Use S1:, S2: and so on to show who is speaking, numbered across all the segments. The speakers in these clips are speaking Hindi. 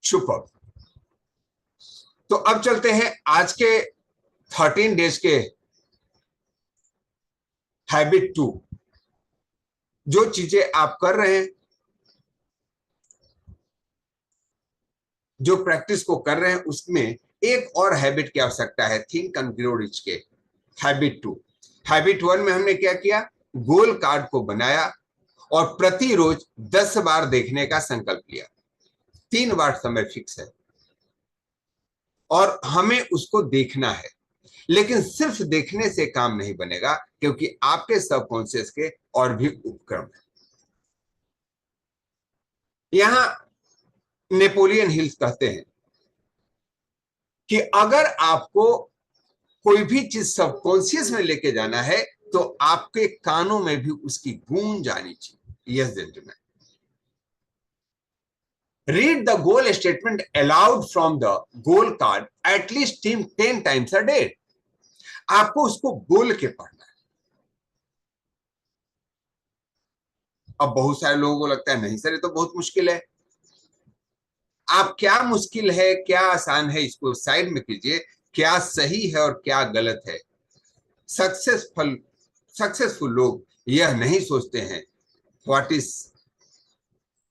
S1: सुपर। तो अब चलते हैं आज के 13 डेज के हैबिट 2। जो चीजें आप कर रहे हैं, जो प्रैक्टिस को कर रहे हैं, उसमें एक और हैबिट की आवश्यकता है। थिंक एंड ग्रो रिच के हैबिट 2। हैबिट 1 में हमने क्या किया? गोल कार्ड को बनाया और प्रति रोज 10 बार देखने का संकल्प लिया। 3 बार समय फिक्स है और हमें उसको देखना है। लेकिन सिर्फ देखने से काम नहीं बनेगा, क्योंकि आपके सबकॉन्शियस के और भी उपक्रम है। यहां नेपोलियन हिल्स कहते हैं कि अगर आपको कोई भी चीज सबकॉन्शियस में लेके जाना है तो आपके कानों में भी उसकी गूंज आनी चाहिए। Yes gentleman, read the goal statement aloud from the goal card at least 10 times a day. आपको उसको बोल के पढ़ना है। अब बहुत सारे लोगों को लगता है नहीं सर, ये तो बहुत मुश्किल है। आप क्या मुश्किल है क्या आसान है इसको साइड में कीजिए। क्या सही है और क्या गलत है। सक्सेसफुल लोग यह नहीं सोचते हैं what is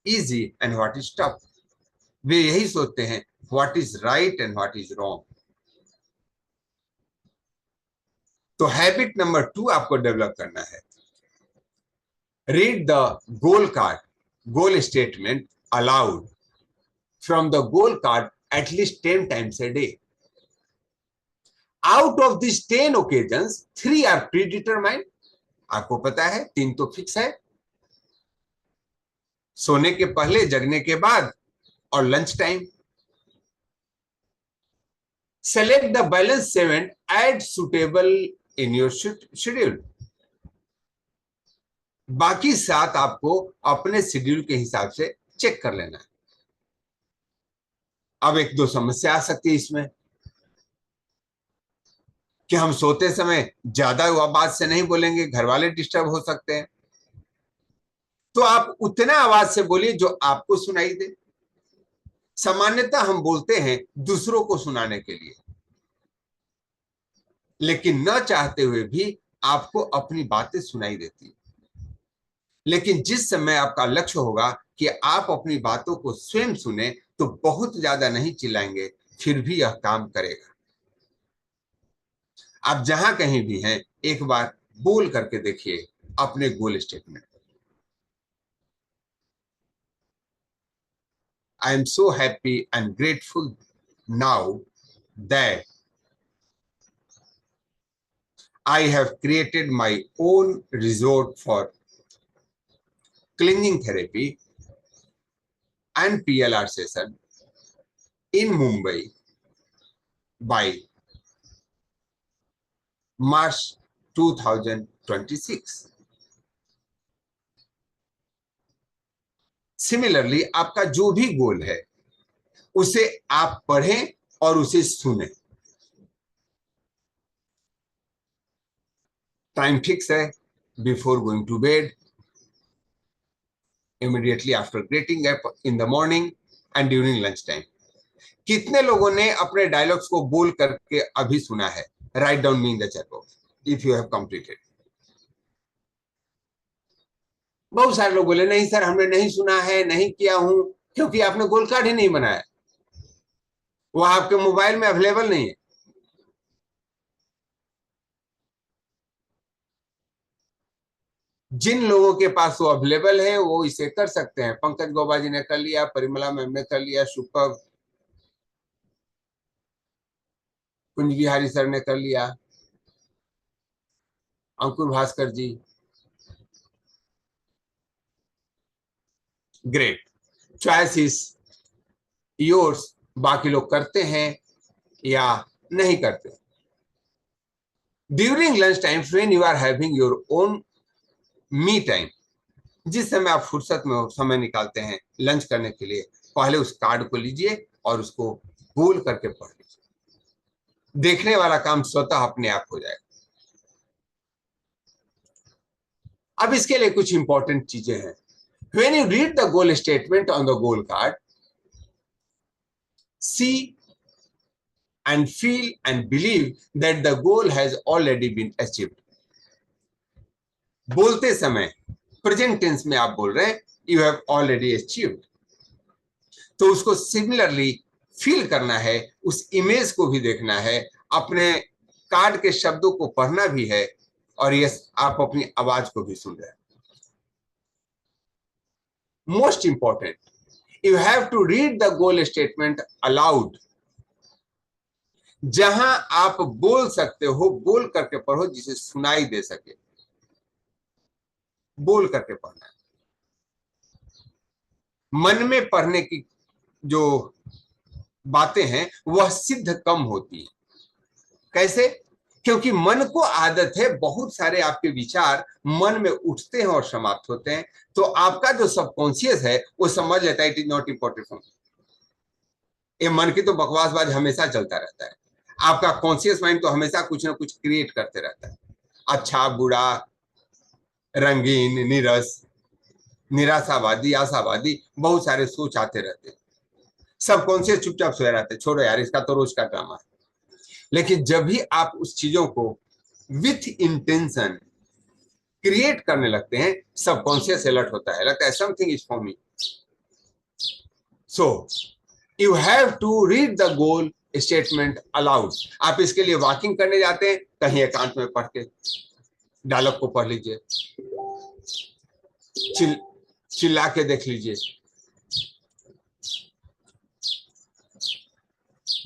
S1: easy and what is tough. वे यही सोचते हैं what is right and what is wrong. तो हैबिट नंबर 2 आपको डेवलप करना है। Read the goal card, goal statement aloud from the goal card at least 10 times a day. Out of this 10 occasions 3 are predetermined. आपको पता है 3 तो फिक्स है, सोने के पहले, जगने के बाद और lunch time. Select the balance 7 add suitable in your schedule. बाकी 7 आपको अपने शेड्यूल के हिसाब से चेक कर लेना है। अब एक दो समस्या आ सकती है इसमें कि हम सोते समय ज्यादा आवाज से नहीं बोलेंगे, घर वाले डिस्टर्ब हो सकते हैं। तो आप उतना आवाज से बोलिए जो आपको सुनाई दे। सामान्यतः हम बोलते हैं दूसरों को सुनाने के लिए, लेकिन न चाहते हुए भी आपको अपनी बातें सुनाई देती है। लेकिन जिस समय आपका लक्ष्य होगा कि आप अपनी बातों को स्वयं सुने, तो बहुत ज्यादा नहीं चिल्लाएंगे, फिर भी यह काम करेगा। आप जहां कहीं भी हैं, एक बार बोल करके देखिए अपने गोल statement. I am so happy and grateful now that I have created my own resort for cleansing therapy and PLR session in Mumbai by March 2026. Similarly आपका जो भी गोल है उसे आप पढ़ें और उसे सुनें। टाइम फिक्स है, before going to bed, immediately after getting up in the morning and during lunch time. कितने लोगों ने अपने डायलॉग्स को बोल करके अभी सुना है? Write down me in the chat box if you have completed. बहुत सारे लोग बोले नहीं सर हमने नहीं सुना है, नहीं किया हूं, क्योंकि आपने गोल कार्ड ही नहीं बनाया, वो आपके मोबाइल में अवेलेबल नहीं है। जिन लोगों के पास वो अवेलेबल है वो इसे कर सकते हैं। पंकज गोबा जी ने कर लिया, परिमला मैम ने कर लिया, सुपर, कुंज बिहारी सर ने कर लिया, Ankur Bhaskar ji, great. Choice is yours. बाकी लोग करते हैं या नहीं करते। During lunch time when you are having your own me time, जिस समय आप फुर्सत में समय निकालते हैं लंच करने के लिए, पहले उस कार्ड को लीजिए और उसको गोल करके पढ़ लीजिए। देखने वाला काम स्वतः अपने आप हो जाएगा। अब इसके लिए कुछ इंपॉर्टेंट चीजें हैं। When you read the goal statement on the goal card, see and feel and believe that the goal has already been achieved. बोलते समय प्रेजेंट टेंस में आप बोल रहे हैं यू हैव ऑलरेडी अचीव्ड, तो उसको सिमिलरली फील करना है, उस इमेज को भी देखना है, अपने कार्ड के शब्दों को पढ़ना भी है, और यस आप अपनी आवाज को भी सुन रहे हैं. Most important, you have to read the goal statement aloud. जहां आप बोल सकते हो बोल करके पढ़ो, जिसे सुनाई दे सके. बोल करके पढ़ना है. मन में पढ़ने की जो बातें हैं वह सिद्ध कम होती है. कैसे? क्योंकि मन को आदत है, बहुत सारे आपके विचार मन में उठते हैं और समाप्त होते हैं, तो आपका जो सबकॉन्शियस है वो समझ लेता है it is not important for me. ये मन की तो बकवासबाज हमेशा चलता रहता है. आपका कॉन्शियस माइंड तो हमेशा कुछ ना कुछ क्रिएट करते रहता है, अच्छा बुरा, रंगीन नीरस, निराशावादी आशावादी, बहुत सारे सोच आते रहते हैं. सबकॉन्शियस चुपचाप सोया रहते हैं, छोड़ो यार इसका तो रोज का ड्रामा है. लेकिन जब भी आप उस चीजों को विथ इंटेंशन क्रिएट करने लगते हैं, सबकॉन्शियस अलर्ट होता है, लगता है something is for me. So you have to read the goal statement aloud. आप इसके लिए वॉकिंग करने जाते हैं, कहीं एकांत में पढ़ के डायलॉग को पढ़ लीजिए, चिल्ला के देख लीजिए.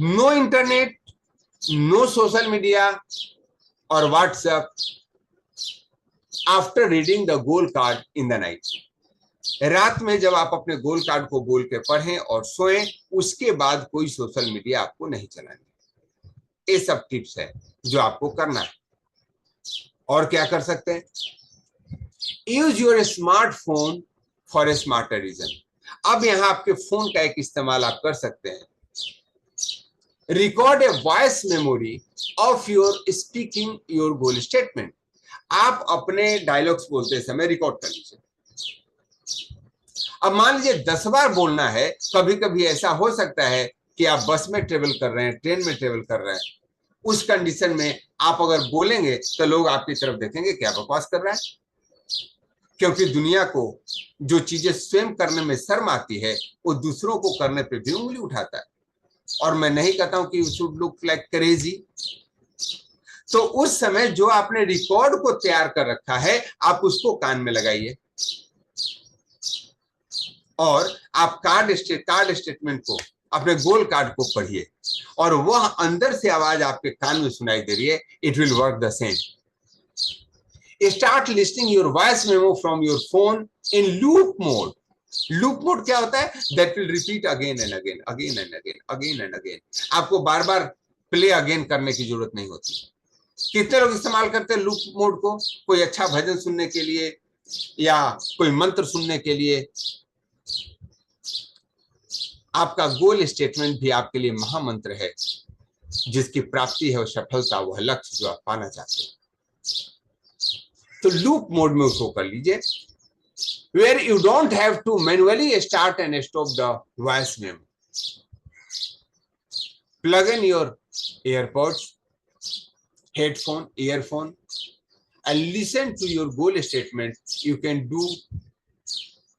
S1: No internet, no social media और WhatsApp after reading the goal card in the night. रात में जब आप अपने गोल कार्ड को बोल के पढ़ें और सोएं, उसके बाद कोई सोशल मीडिया आपको नहीं चलानी. ये सब टिप्स है जो आपको करना है. और क्या कर सकते हैं? Use your smartphone for a smarter reason. अब यहां आपके फोन का एक इस्तेमाल आप कर सकते हैं. Record a voice memory of your speaking your goal statement. आप अपने डायलॉग्स बोलते समय रिकॉर्ड कर लीजिए. अब मान लीजिए 10 बार बोलना है. कभी कभी ऐसा हो सकता है कि आप बस में ट्रेवल कर रहे हैं, ट्रेन में ट्रेवल कर रहे हैं, उस कंडीशन में आप अगर बोलेंगे तो लोग आपकी तरफ देखेंगे क्या बकवास कर रहा है. क्योंकि दुनिया को जो चीजें स्वयं करने में शर्म आती है वो दूसरों को करने पे भी उंगली उठाता है. और मैं नहीं कहता हूं कि you should look like crazy. तो उस समय जो आपने रिकॉर्ड को तैयार कर रखा है आप उसको कान में लगाइए और आप कार्ड स्टेटमेंट को, अपने गोल कार्ड को पढ़िए और वह अंदर से आवाज आपके कान में सुनाई दे रही है. It will work the same. Start listing your voice memo from your phone in loop mode. Loop mode क्या होता है? That will repeat again and again, again and again, again and again. आपको बार बार प्ले अगेन करने की जरूरत नहीं होती. कितने लोग इस्तेमाल करते हैं लूप मोड को? कोई अच्छा भजन सुनने के लिए या कोई मंत्र सुनने के लिए. आपका गोल स्टेटमेंट भी आपके लिए महामंत्र है, जिसकी प्राप्ति है वो सफलता, वह लक्ष्य जो आप पाना चाहते हैं. तो लूप मोड में उसको कर लीजिए, where you don't have to manually start and stop the voice memo. Plug in your AirPods, headphone, earphone, and listen to your goal statement. You can do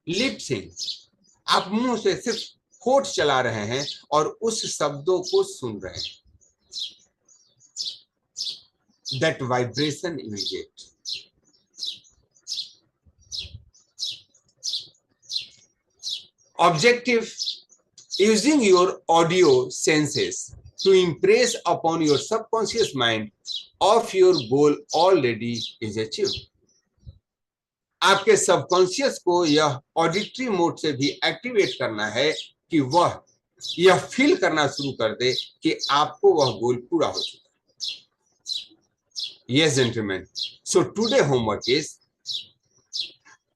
S1: lip sync. आप मुंह से सिर्फ होठ चला रहे हैं और उस शब्दों को सुन रहे हैं. That vibration you will get. Objective: using your audio senses to impress upon your subconscious mind of your goal already is achieved. आपके सबकॉन्शियस को यह ऑडिटरी मोड से भी एक्टिवेट करना है कि वह यह फील करना शुरू कर दे कि आपको वह गोल पूरा हो चुका है. Yes gentleman, so today homework is,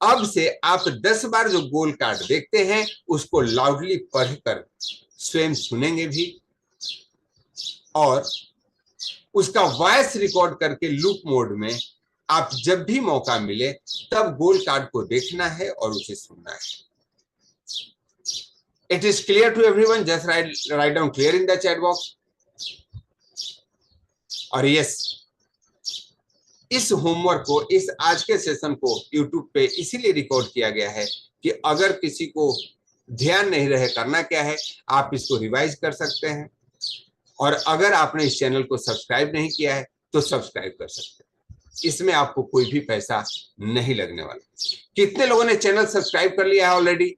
S1: अब से आप 10 बार जो गोल कार्ड देखते हैं उसको लाउडली पढ़कर स्वयं सुनेंगे भी और उसका वॉइस रिकॉर्ड करके लूप मोड में आप जब भी मौका मिले तब गोल कार्ड को देखना है और उसे सुनना है. It is clear to everyone. Just write down clear in the chat box. और yes, इस होमवर्क को, इस आज के सेशन को YouTube पे इसीलिए रिकॉर्ड किया गया है कि अगर किसी को ध्यान नहीं रहे करना क्या है, आप इसको रिवाइज कर सकते हैं। और अगर आपने इस चैनल को सब्सक्राइब नहीं किया है तो सब्सक्राइब कर सकते हैं। इसमें आपको कोई भी पैसा नहीं लगने वाला। कितने लोगों ने चैनल सब्सक्राइब कर लिया है already?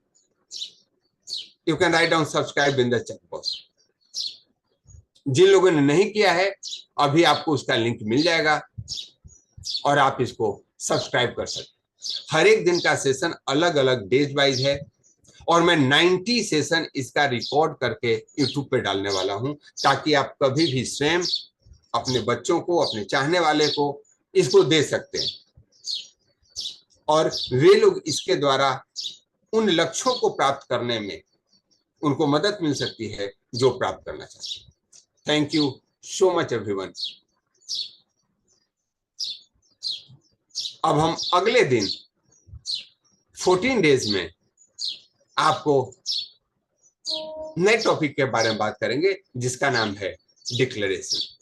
S1: You can write down subscribe in the chat box. जिन लोगों ने नहीं किया है, अभी आपको उसका लिंक मिल जाएगा और आप इसको सब्सक्राइब कर सकते हैं। हर एक दिन का सेशन अलग अलग डेज वाइज है और मैं 90 सेशन इसका रिकॉर्ड करके यूट्यूब पे डालने वाला हूं, ताकि आप कभी भी स्वयं अपने बच्चों को, अपने चाहने वाले को इसको दे सकते हैं और वे लोग इसके द्वारा उन लक्ष्यों को प्राप्त करने में उनको मदद मिल सकती है जो प्राप्त करना चाहते हैं। Thank you so much everyone. अब हम अगले दिन 14 डेज में आपको नए टॉपिक के बारे में बात करेंगे जिसका नाम है डिक्लेरेशन।